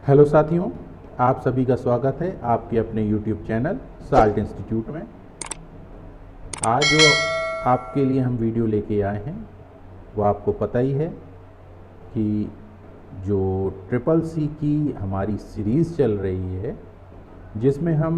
Hello साथियों, आप सभी का स्वागत है आपके अपने YouTube चैनल साल्ट इंस्टीट्यूट में। आज जो आपके लिए हम वीडियो लेके आए हैं वो आपको पता ही है कि जो ट्रिपल सी की हमारी सीरीज़ चल रही है, जिसमें हम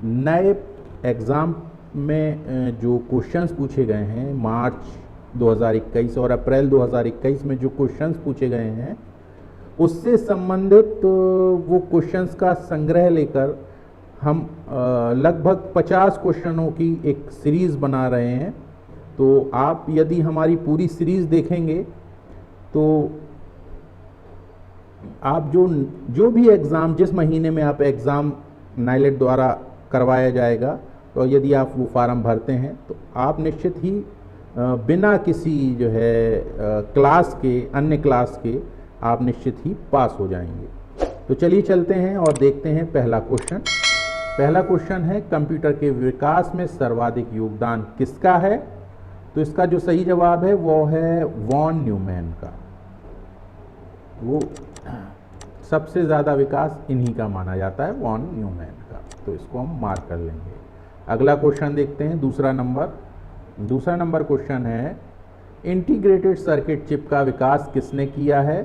नए एग्ज़ाम में जो क्वेश्चंस पूछे गए हैं मार्च 2021 और अप्रैल 2021 में जो क्वेश्चंस पूछे गए हैं उससे संबंधित वो क्वेश्चंस का संग्रह लेकर हम लगभग 50 क्वेश्चनों की एक सीरीज़ बना रहे हैं। तो आप यदि हमारी पूरी सीरीज़ देखेंगे तो आप जो भी एग्ज़ाम जिस महीने में आप एग्ज़ाम नाइलेट द्वारा करवाया जाएगा, तो यदि आप वो फार्म भरते हैं तो आप निश्चित ही बिना किसी जो है क्लास के अन्य क्लास के आप निश्चित ही पास हो जाएंगे। तो चलिए चलते हैं और देखते हैं पहला क्वेश्चन। पहला क्वेश्चन है, कंप्यूटर के विकास में सर्वाधिक योगदान किसका है? तो इसका जो सही जवाब है वो है वॉन न्यूमैन का। वो सबसे ज़्यादा विकास इन्हीं का माना जाता है, वॉन न्यूमैन का। तो इसको हम मार्क कर लेंगे। अगला क्वेश्चन देखते हैं, दूसरा नंबर क्वेश्चन है, इंटीग्रेटेड सर्किट चिप का विकास किसने किया है?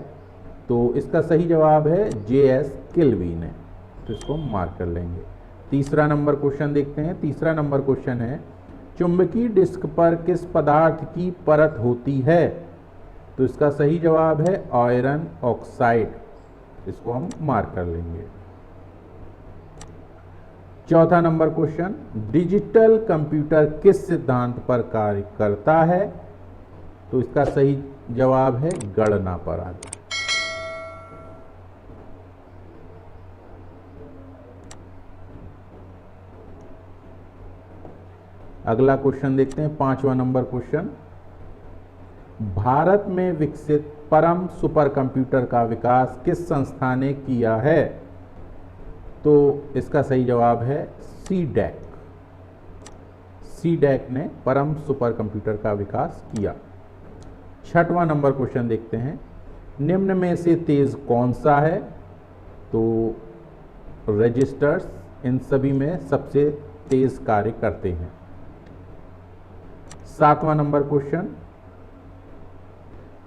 तो इसका सही जवाब है J.S. किल्वी ने। तो इसको हम मार्क कर लेंगे। तीसरा नंबर क्वेश्चन देखते हैं। तीसरा नंबर क्वेश्चन है, चुंबकीय डिस्क पर किस पदार्थ की परत होती है? तो इसका सही जवाब है आयरन ऑक्साइड। इसको हम मार्क कर लेंगे। चौथा नंबर क्वेश्चन, डिजिटल कंप्यूटर किस सिद्धांत पर कार्य करता है? तो इसका सही जवाब है गणना पर आधारित। अगला क्वेश्चन देखते हैं, पांचवा नंबर क्वेश्चन, भारत में विकसित परम सुपर कंप्यूटर का विकास किस संस्था ने किया है? तो इसका सही जवाब है सीडैक। सीडैक ने परम सुपर कंप्यूटर का विकास किया। छठवां नंबर क्वेश्चन देखते हैं, निम्न में से तेज कौन सा है? तो रजिस्टर्स इन सभी में सबसे तेज कार्य करते हैं। सातवां नंबर क्वेश्चन,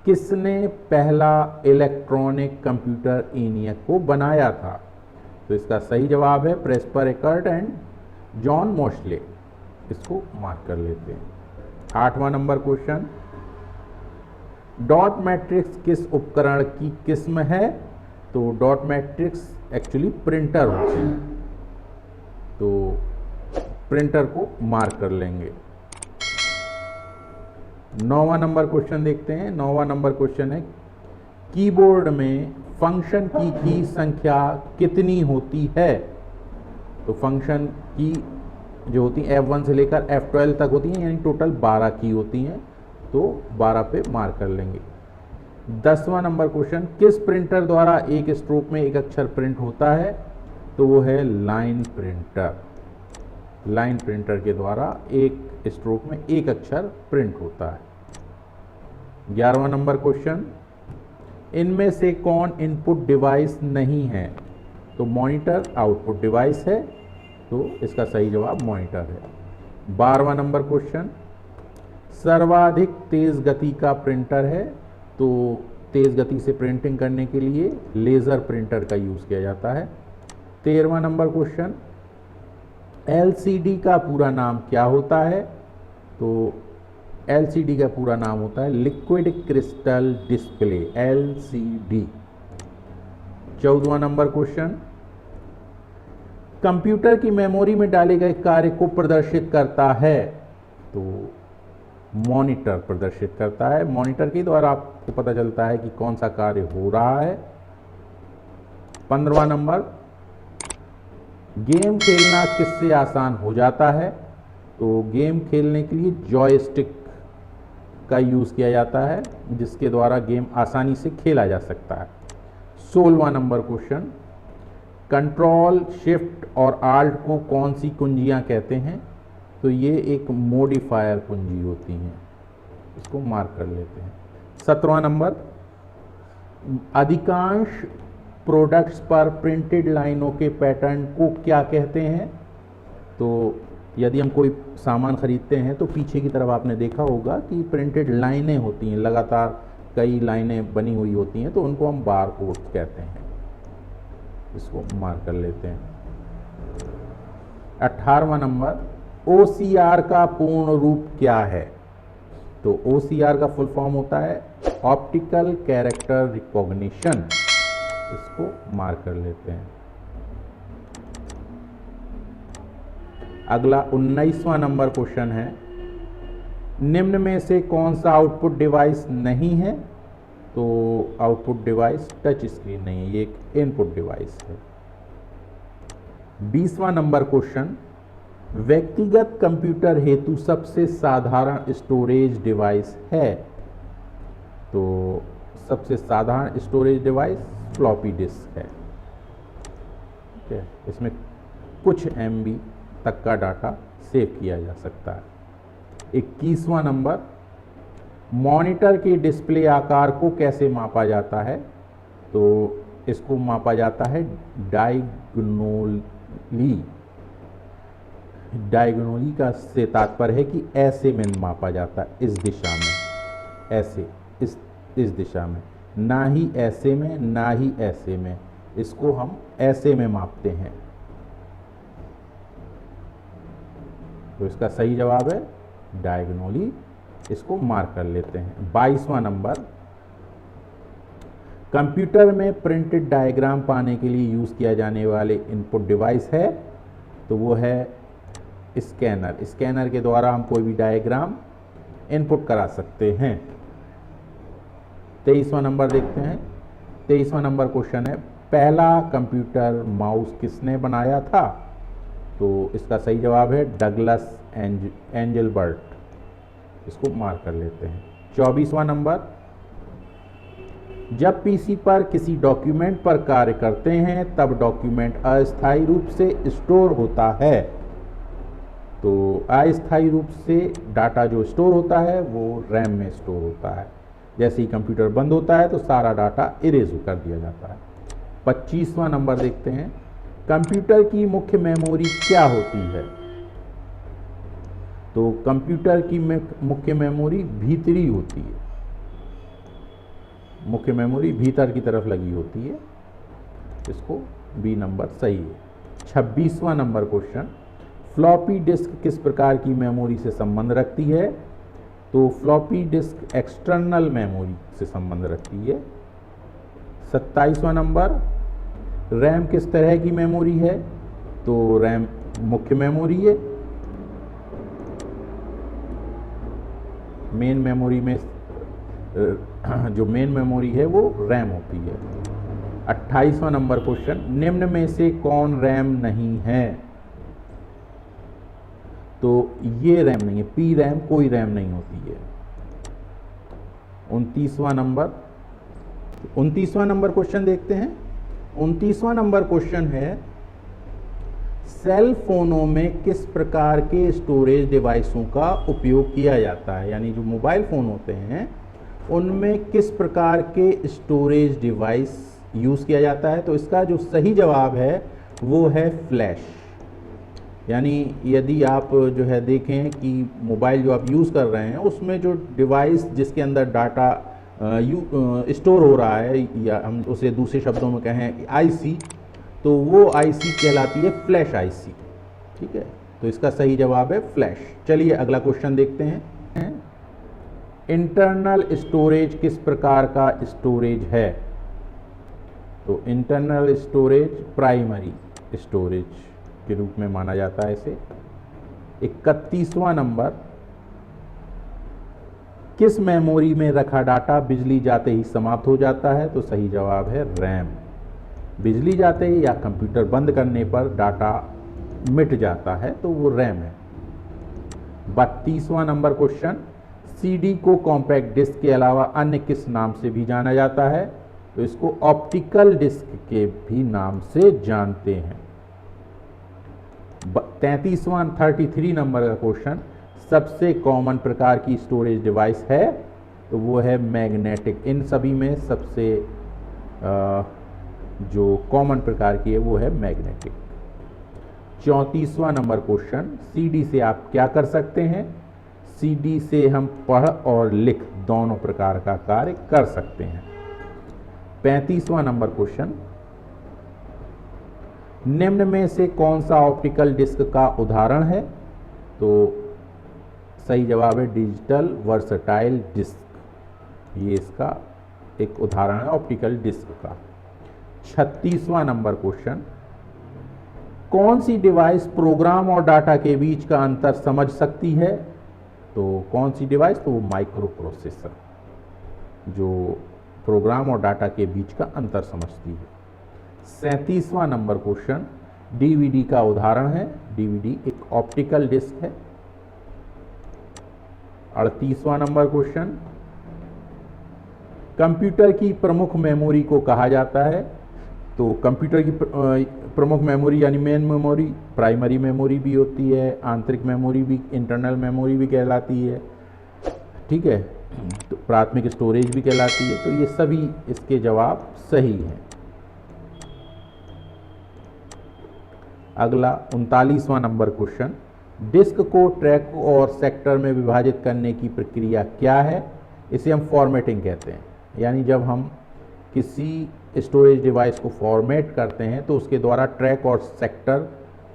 किसने पहला इलेक्ट्रॉनिक कंप्यूटर ENIAC को बनाया था? तो इसका सही जवाब है Presper Eckert and John Mauchly. इसको मार्क कर लेते हैं। आठवां नंबर क्वेश्चन, डॉट मैट्रिक्स किस उपकरण की किस्म है? तो डॉट मैट्रिक्स एक्चुअली प्रिंटर होते हैं, तो प्रिंटर को मार्क कर लेंगे। नौवां नंबर क्वेश्चन देखते हैं। नौवां नंबर क्वेश्चन है, कीबोर्ड में फंक्शन की संख्या कितनी होती है? तो फंक्शन की जो होती है F1 से लेकर F12 तक होती हैं, यानी टोटल 12 की होती हैं। तो 12 पे मार्क कर लेंगे। 10वां नंबर क्वेश्चन, किस प्रिंटर द्वारा एक स्ट्रोक में एक अक्षर प्रिंट होता है? तो वो है लाइन प्रिंटर। लाइन प्रिंटर के द्वारा एक स्ट्रोक में एक अक्षर प्रिंट होता है। 11वां नंबर क्वेश्चन, इनमें से कौन इनपुट डिवाइस नहीं है? तो मॉनिटर आउटपुट डिवाइस है, तो इसका सही जवाब मॉनिटर है। 12वां नंबर क्वेश्चन, सर्वाधिक तेज गति का प्रिंटर है? तो तेज गति से प्रिंटिंग करने के लिए लेज़र प्रिंटर का यूज़ किया जाता है। 13वां नंबर क्वेश्चन, LCD का पूरा नाम क्या होता है? तो LCD का पूरा नाम होता है लिक्विड क्रिस्टल डिस्प्ले, LCD। 14वां नंबर क्वेश्चन, कंप्यूटर की मेमोरी में डाले गए कार्य को प्रदर्शित करता है? तो मॉनिटर प्रदर्शित करता है। मॉनिटर के द्वारा आपको पता चलता है कि कौन सा कार्य हो रहा है। 15वां नंबर, गेम खेलना किससे आसान हो जाता है? तो गेम खेलने के लिए जॉयस्टिक का यूज़ किया जाता है, जिसके द्वारा गेम आसानी से खेला जा सकता है। 16वां नंबर क्वेश्चन, कंट्रोल शिफ्ट और आल्ट को कौन सी कुंजियां कहते हैं? तो ये एक मॉडिफायर कुंजी होती हैं। इसको मार्क कर लेते हैं। 17वां नंबर, अधिकांश प्रोडक्ट्स पर प्रिंटेड लाइनों के पैटर्न को क्या कहते हैं? तो यदि हम कोई सामान खरीदते हैं तो पीछे की तरफ आपने देखा होगा कि प्रिंटेड लाइनें होती हैं, लगातार कई लाइनें बनी हुई होती हैं, तो उनको हम बार कोड कहते हैं। इसको मार्क कर लेते हैं। 18वां नंबर, OCR का पूर्ण रूप क्या है? तो OCR का फुल फॉर्म होता है ऑप्टिकल कैरेक्टर रिकॉग्निशन। इसको मार्क कर लेते हैं। अगला 19वां नंबर क्वेश्चन है, निम्न में से कौन सा आउटपुट डिवाइस नहीं है? तो आउटपुट डिवाइस टच स्क्रीन नहीं है, ये एक इनपुट डिवाइस है। 20वां नंबर क्वेश्चन, व्यक्तिगत कंप्यूटर हेतु सबसे साधारण स्टोरेज डिवाइस है? तो सबसे साधारण स्टोरेज डिवाइस फ्लॉपी डिस्क है। ठीक है, इसमें कुछ MB तक का डाटा सेव किया जा सकता है। 21वां नंबर, मॉनिटर के डिस्प्ले आकार को कैसे मापा जाता है? तो इसको मापा जाता है डायगोनली। डायगोनली का से तात्पर्य है कि ऐसे में मापा जाता है, इस दिशा में, ऐसे, इस दिशा में, ना ही ऐसे में, ना ही ऐसे में, इसको हम ऐसे में मापते हैं। तो इसका सही जवाब है डायगोनली। इसको मार्क कर लेते हैं। 22वां नंबर, कंप्यूटर में प्रिंटेड डायग्राम पाने के लिए यूज किया जाने वाले इनपुट डिवाइस है? तो वो है स्कैनर। स्कैनर के द्वारा हम कोई भी डायग्राम इनपुट करा सकते हैं। 23वां नंबर देखते हैं। 23वां नंबर क्वेश्चन है, पहला कंप्यूटर माउस किसने बनाया था? तो इसका सही जवाब है डगलस एंजलबर्ट। इसको मार्क कर लेते हैं। 24वां नंबर, जब पीसी पर किसी डॉक्यूमेंट पर कार्य करते हैं तब डॉक्यूमेंट अस्थायी रूप से स्टोर होता है। तो अस्थायी रूप से डाटा जो स्टोर होता है वो रैम में स्टोर होता है। जैसे ही कंप्यूटर बंद होता है तो सारा डाटा इरेज कर दिया जाता है। 25वां नंबर देखते हैं, कंप्यूटर की मुख्य मेमोरी क्या होती है? तो कंप्यूटर की मुख्य मेमोरी भीतरी होती है। मुख्य मेमोरी भीतर की तरफ लगी होती है। इसको बी नंबर सही है। 26वां नंबर क्वेश्चन, फ्लॉपी डिस्क किस प्रकार की मेमोरी से संबंध रखती है? तो फ्लॉपी डिस्क एक्सटर्नल मेमोरी से संबंध रखती है। 27वां नंबर, रैम किस तरह की मेमोरी है? तो रैम मुख्य मेमोरी है। मेन मेमोरी में जो मेन मेमोरी है वो रैम होती है। 28वां नंबर क्वेश्चन, निम्न में से कौन रैम नहीं है? तो ये रैम नहीं है, पी रैम कोई रैम नहीं होती है। 29वां नंबर क्वेश्चन देखते हैं। 29वां नंबर क्वेश्चन है, सेल फोनों में किस प्रकार के स्टोरेज डिवाइसों का उपयोग किया जाता है? यानी जो मोबाइल फ़ोन होते हैं उनमें किस प्रकार के स्टोरेज डिवाइस यूज़ किया जाता है? तो इसका जो सही जवाब है वो है फ्लैश। यानी यदि आप जो है देखें कि मोबाइल जो आप यूज़ कर रहे हैं उसमें जो डिवाइस जिसके अंदर डाटा स्टोर हो रहा है, या हम उसे दूसरे शब्दों में कहें आईसी, तो वो आईसी कहलाती है फ्लैश आईसी। ठीक है, तो इसका सही जवाब है फ्लैश। चलिए अगला क्वेश्चन देखते हैं। इंटरनल स्टोरेज किस प्रकार का स्टोरेज है? तो इंटरनल स्टोरेज प्राइमरी स्टोरेज के रूप में माना जाता है इसे। 31वां नंबर, किस मेमोरी में रखा डाटा बिजली जाते ही समाप्त हो जाता है? तो सही जवाब है रैम। बिजली जाते ही या कंप्यूटर बंद करने पर डाटा मिट जाता है तो वो रैम है। 32वां नंबर क्वेश्चन, सीडी को कॉम्पैक्ट डिस्क के अलावा अन्य किस नाम से भी जाना जाता है? तो इसको ऑप्टिकल डिस्क के भी नाम से जानते हैं। 33 नंबर का क्वेश्चन, सबसे कॉमन प्रकार की स्टोरेज डिवाइस है? तो वो है मैग्नेटिक। इन सभी में सबसे जो कॉमन प्रकार की है वो है मैग्नेटिक। 34वां नंबर क्वेश्चन, सीडी से आप क्या कर सकते हैं? सीडी से हम पढ़ और लिख दोनों प्रकार का कार्य कर सकते हैं। 35वां नंबर क्वेश्चन, निम्न में से कौन सा ऑप्टिकल डिस्क का उदाहरण है? तो सही जवाब है डिजिटल वर्सटाइल डिस्क। ये इसका एक उदाहरण है ऑप्टिकल डिस्क का। 36वां नंबर क्वेश्चन, कौन सी डिवाइस प्रोग्राम और डाटा के बीच का अंतर समझ सकती है? तो कौन सी डिवाइस? तो वो माइक्रो प्रोसेसर, जो प्रोग्राम और डाटा के बीच का अंतर समझती है। 37वां नंबर क्वेश्चन, डीवीडी का उदाहरण है। डीवीडी एक ऑप्टिकल डिस्क है। 38वां नंबर क्वेश्चन, कंप्यूटर की प्रमुख मेमोरी को कहा जाता है। तो कंप्यूटर की प्रमुख मेमोरी यानी मेन मेमोरी, प्राइमरी मेमोरी भी होती है, आंतरिक मेमोरी भी, इंटरनल मेमोरी भी कहलाती है, ठीक है, तो प्राथमिक स्टोरेज भी कहलाती है। तो ये सभी इसके जवाब सही हैं। अगला 39वां नंबर क्वेश्चन, डिस्क को ट्रैक और सेक्टर में विभाजित करने की प्रक्रिया क्या है? इसे हम फॉर्मेटिंग कहते हैं। यानी जब हम किसी स्टोरेज डिवाइस को फॉर्मेट करते हैं तो उसके द्वारा ट्रैक और सेक्टर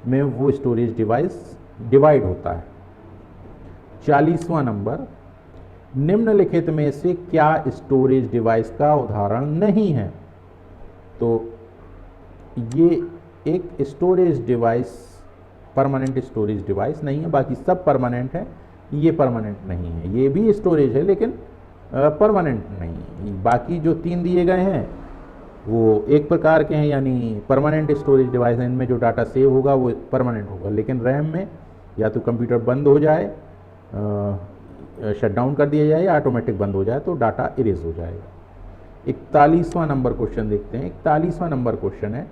में वो स्टोरेज डिवाइस डिवाइड होता है। 40वां नंबर, निम्नलिखित में से क्या स्टोरेज डिवाइस का उदाहरण नहीं है? तो ये एक storage device, permanent storage device नहीं है, बाकी सब परमानेंट है, ये परमानेंट नहीं है। ये भी स्टोरेज है लेकिन परमानेंट नहीं। बाकी जो 3 दिए गए हैं वो एक प्रकार के हैं, यानी परमानेंट स्टोरेज डिवाइस हैं। इनमें जो डाटा सेव होगा वो परमानेंट होगा, लेकिन रैम में या तो कंप्यूटर बंद हो जाए, शट डाउन कर दिया जाए, या ऑटोमेटिक बंद हो जाए तो डाटा इरेज हो जाएगा। 41वां नंबर क्वेश्चन देखते हैं। 41वां नंबर क्वेश्चन है,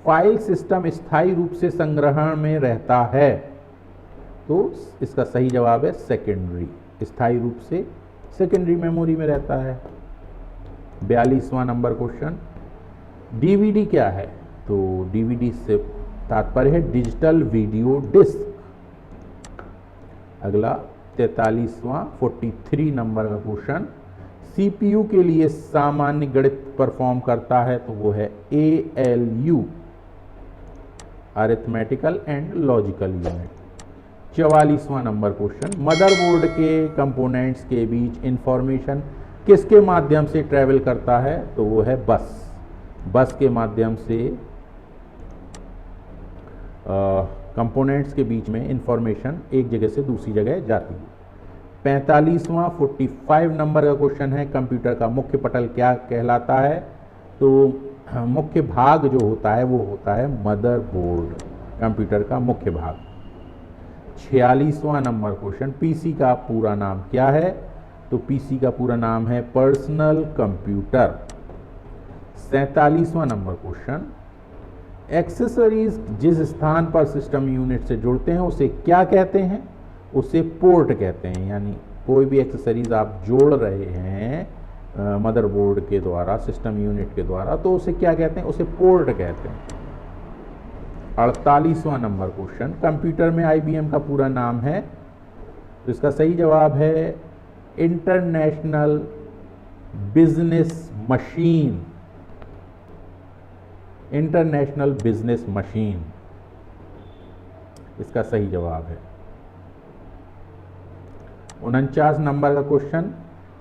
फाइल सिस्टम स्थायी रूप से संग्रहण में रहता है। तो इसका सही जवाब है सेकेंडरी, स्थायी रूप से सेकेंडरी मेमोरी में रहता है। 42वां नंबर क्वेश्चन, डीवीडी क्या है? तो डीवीडी से तात्पर्य है डिजिटल वीडियो डिस्क। अगला 43वां 43 नंबर का क्वेश्चन, सीपीयू के लिए सामान्य गणित परफॉर्म करता है। तो वो है ALU, arithmetical and logical unit. 44वां नंबर क्वेश्चन, मदरबोर्ड के कंपोनेंट्स के बीच इंफॉर्मेशन किसके माध्यम से ट्रेवल करता है? तो वो है बस। बस के माध्यम से कंपोनेंट्स के बीच में इंफॉर्मेशन एक जगह से दूसरी जगह जाती है। 45वां 45 नंबर का क्वेश्चन है, कंप्यूटर का मुख्य पटल क्या कहलाता है? तो मुख्य भाग जो होता है वो होता है मदरबोर्ड, कंप्यूटर का मुख्य भाग। 46वां नंबर क्वेश्चन, पीसी का पूरा नाम क्या है? तो पीसी का पूरा नाम है पर्सनल कंप्यूटर। 47वां नंबर क्वेश्चन, एक्सेसरीज जिस स्थान पर सिस्टम यूनिट से जुड़ते हैं उसे क्या कहते हैं? उसे पोर्ट कहते हैं। यानी कोई भी एक्सेसरीज आप जोड़ रहे हैं मदरबोर्ड के द्वारा, सिस्टम यूनिट के द्वारा, तो उसे क्या कहते हैं? उसे पोर्ट कहते हैं। 48वां नंबर क्वेश्चन, कंप्यूटर में IBM का पूरा नाम है? तो इसका सही जवाब है international business machine. International business machine इसका सही जवाब है। 49 नंबर का क्वेश्चन,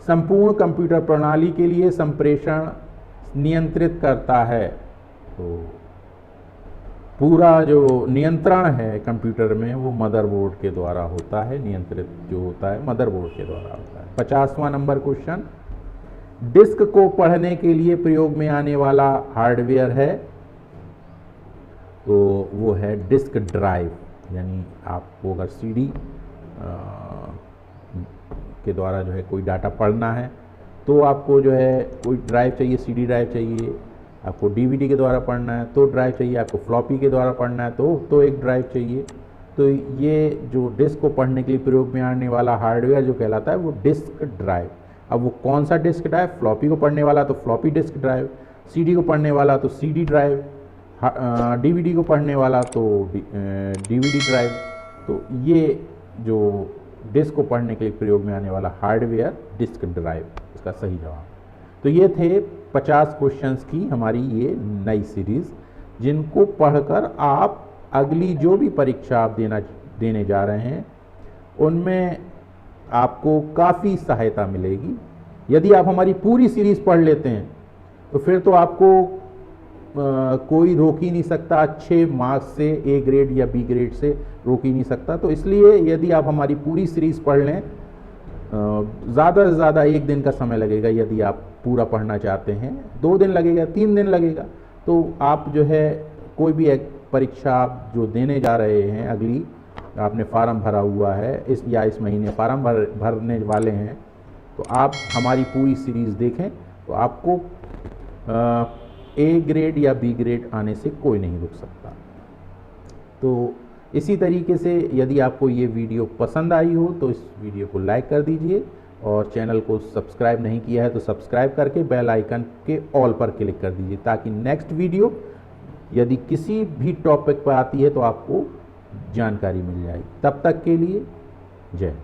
संपूर्ण कंप्यूटर प्रणाली के लिए संप्रेषण नियंत्रित करता है। तो पूरा जो नियंत्रण है कंप्यूटर में वो मदरबोर्ड के द्वारा होता है, नियंत्रित जो होता है मदरबोर्ड के द्वारा होता है। 50वां नंबर क्वेश्चन, डिस्क को पढ़ने के लिए प्रयोग में आने वाला हार्डवेयर है? तो वो है डिस्क ड्राइव। यानी आपको अगर CD के द्वारा जो है कोई डाटा पढ़ना है तो आपको जो है कोई ड्राइव चाहिए, CD ड्राइव चाहिए। आपको DVD के द्वारा पढ़ना है तो ड्राइव चाहिए। आपको फ्लॉपी के द्वारा पढ़ना है तो एक ड्राइव चाहिए। तो ये जो डिस्क को पढ़ने के लिए प्रयोग में आने वाला हार्डवेयर जो कहलाता है वो डिस्क ड्राइव। अब वो कौन सा डिस्क ड्राइव? फ्लॉपी को पढ़ने वाला तो फ्लॉपी डिस्क ड्राइव, CD को पढ़ने वाला तो CD ड्राइव, DVD को पढ़ने वाला तो DVD ड्राइव। तो ये जो डिस्क को पढ़ने के लिए प्रयोग में आने वाला हार्डवेयर डिस्क ड्राइव, इसका सही जवाब। तो ये थे 50 क्वेश्चंस की हमारी ये नई सीरीज़, जिनको पढ़कर आप अगली जो भी परीक्षा आप देने जा रहे हैं उनमें आपको काफ़ी सहायता मिलेगी। यदि आप हमारी पूरी सीरीज़ पढ़ लेते हैं तो फिर तो आपको कोई रोक ही नहीं सकता, अच्छे मार्क्स से A ग्रेड या B ग्रेड से रोक ही नहीं सकता। तो इसलिए यदि आप हमारी पूरी सीरीज़ पढ़ लें, ज़्यादा से ज़्यादा 1 दिन का समय लगेगा यदि आप पूरा पढ़ना चाहते हैं, 2 दिन लगेगा, 3 दिन लगेगा, तो आप जो है कोई भी एक परीक्षा आप जो देने जा रहे हैं अगली, आपने फार्म भरा हुआ है इस महीने फार्म भरने वाले हैं, तो आप हमारी पूरी सीरीज़ देखें तो आपको A ग्रेड या B ग्रेड आने से कोई नहीं रुक सकता। तो इसी तरीके से यदि आपको ये वीडियो पसंद आई हो तो इस वीडियो को लाइक कर दीजिए, और चैनल को सब्सक्राइब नहीं किया है तो सब्सक्राइब करके बेल आइकन के ऑल पर क्लिक कर दीजिए, ताकि नेक्स्ट वीडियो यदि किसी भी टॉपिक पर आती है तो आपको जानकारी मिल जाएगी। तब तक के लिए जय हिंद।